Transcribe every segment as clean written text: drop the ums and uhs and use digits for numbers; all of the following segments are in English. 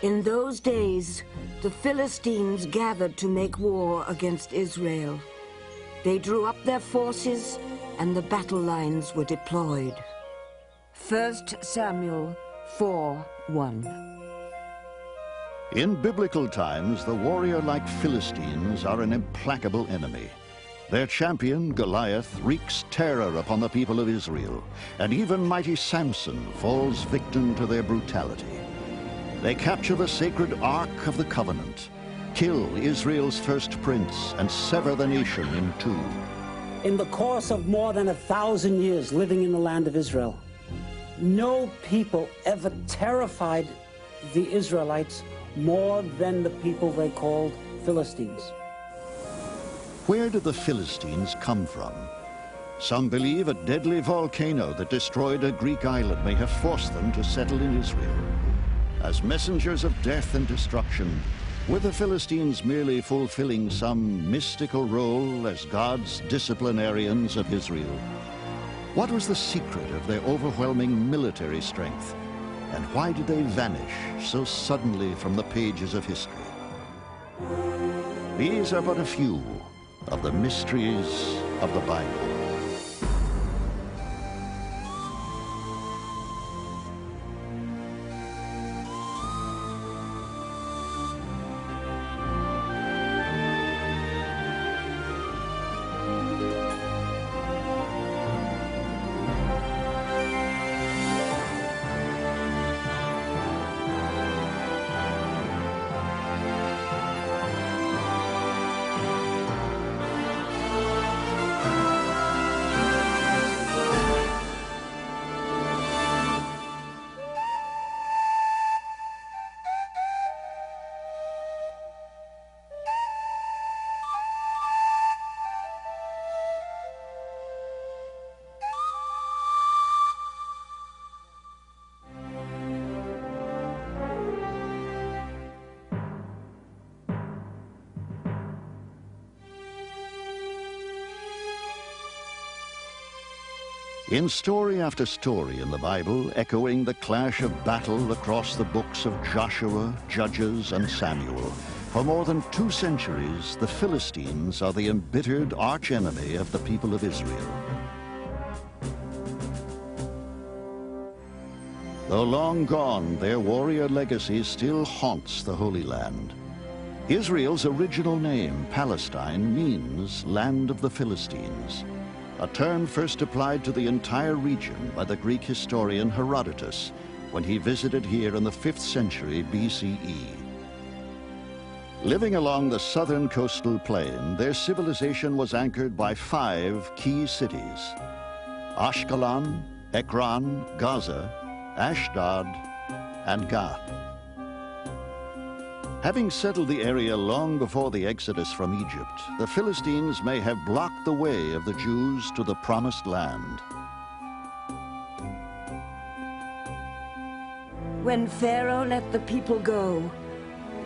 In those days, the Philistines gathered to make war against Israel. They drew up their forces, and the battle lines were deployed. 1 Samuel 4:1. In biblical times, the warrior-like Philistines are an implacable enemy. Their champion, Goliath, wreaks terror upon the people of Israel, and even mighty Samson falls victim to their brutality. They capture the sacred Ark of the Covenant, kill Israel's first prince, and sever the nation in two. In the course of more than 1,000 years living in the land of Israel, no people ever terrified the Israelites more than the people they called Philistines. Where did the Philistines come from? Some believe a deadly volcano that destroyed a Greek island may have forced them to settle in Israel. As messengers of death and destruction, were the Philistines merely fulfilling some mystical role as God's disciplinarians of Israel? What was the secret of their overwhelming military strength? And why did they vanish so suddenly from the pages of history? These are but a few of the mysteries of the Bible. In story after story in the Bible, echoing the clash of battle across the books of Joshua, Judges, and Samuel, for more than 2 centuries, the Philistines are the embittered archenemy of the people of Israel. Though long gone, their warrior legacy still haunts the Holy Land. Israel's original name, Palestine, means Land of the Philistines, a term first applied to the entire region by the Greek historian Herodotus when he visited here in the 5th century BCE. Living along the southern coastal plain, their civilization was anchored by 5 key cities: Ashkelon, Ekron, Gaza, Ashdod, and Gath. Having settled the area long before the exodus from Egypt, the Philistines may have blocked the way of the Jews to the Promised Land. When Pharaoh let the people go,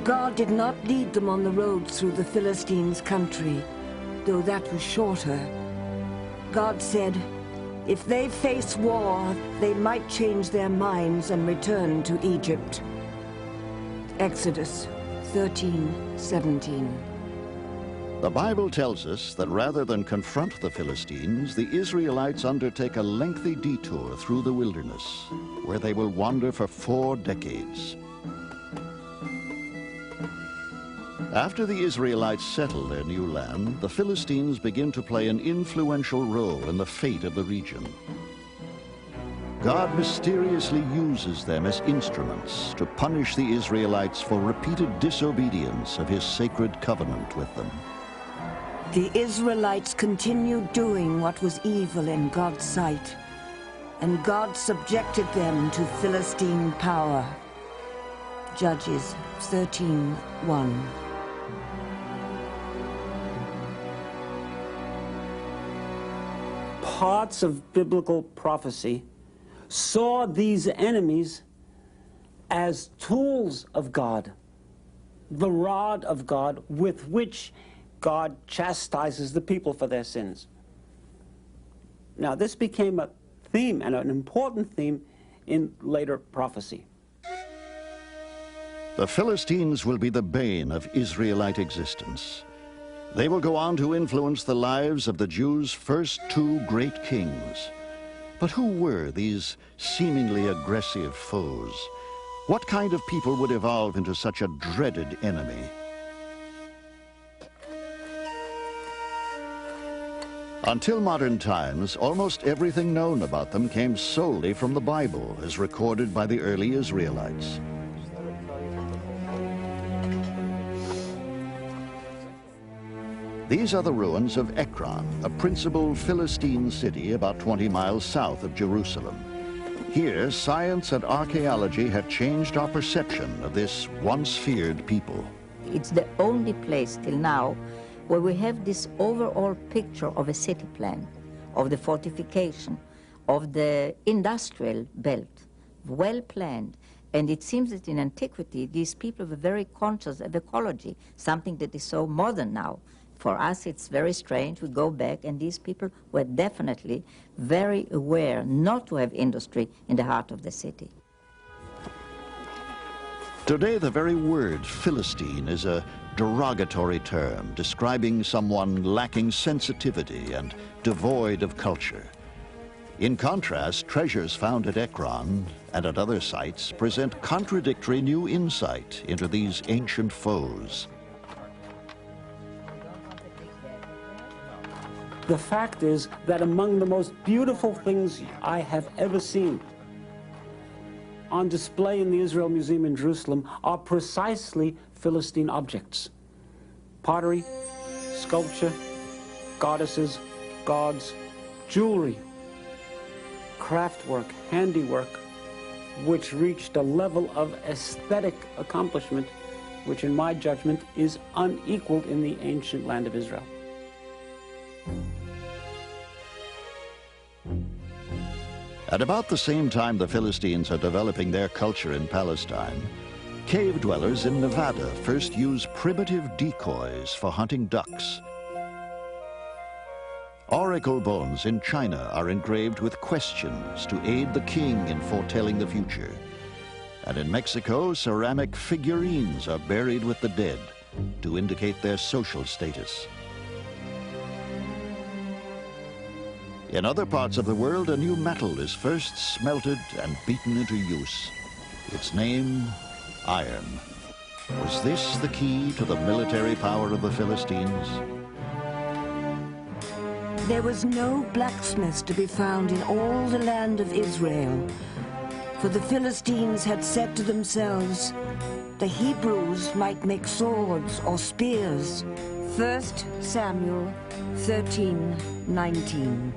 God did not lead them on the road through the Philistines' country, though that was shorter. God said, if they face war, they might change their minds and return to Egypt. Exodus 13:17. The Bible tells us that rather than confront the Philistines, the Israelites undertake a lengthy detour through the wilderness, where they will wander for 4 decades. After the Israelites settle their new land, the Philistines begin to play an influential role in the fate of the region. God mysteriously uses them as instruments to punish the Israelites for repeated disobedience of his sacred covenant with them. The Israelites continued doing what was evil in God's sight, and God subjected them to Philistine power. Judges 13:1. Parts of biblical prophecy saw these enemies as tools of God, the rod of God with which God chastises the people for their sins. Now, this became a theme, and an important theme, in later prophecy. The Philistines will be the bane of Israelite existence. They will go on to influence the lives of the Jews' first two great kings. But who were these seemingly aggressive foes? What kind of people would evolve into such a dreaded enemy? Until modern times, almost everything known about them came solely from the Bible, as recorded by the early Israelites. These are the ruins of Ekron, a principal Philistine city about 20 miles south of Jerusalem. Here, science and archaeology have changed our perception of this once feared people. It's the only place till now where we have this overall picture of a city plan, of the fortification, of the industrial belt, well planned. And it seems that in antiquity, these people were very conscious of ecology, something that is so modern now. For us, it's very strange. We go back, and these people were definitely very aware not to have industry in the heart of the city. Today, the very word Philistine is a derogatory term describing someone lacking sensitivity and devoid of culture. In contrast, treasures found at Ekron and at other sites present contradictory new insight into these ancient foes. The fact is that among the most beautiful things I have ever seen on display in the Israel Museum in Jerusalem are precisely Philistine objects. Pottery, sculpture, goddesses, gods, jewelry, craftwork, handiwork, which reached a level of aesthetic accomplishment which, in my judgment, is unequaled in the ancient land of Israel. At about the same time the Philistines are developing their culture in Palestine, cave dwellers in Nevada first use primitive decoys for hunting ducks. Oracle bones in China are engraved with questions to aid the king in foretelling the future. And in Mexico, ceramic figurines are buried with the dead to indicate their social status. In other parts of the world, a new metal is first smelted and beaten into use. Its name, iron. Was this the key to the military power of the Philistines? There was no blacksmith to be found in all the land of Israel, for the Philistines had said to themselves, the Hebrews might make swords or spears. 1 Samuel 13:19.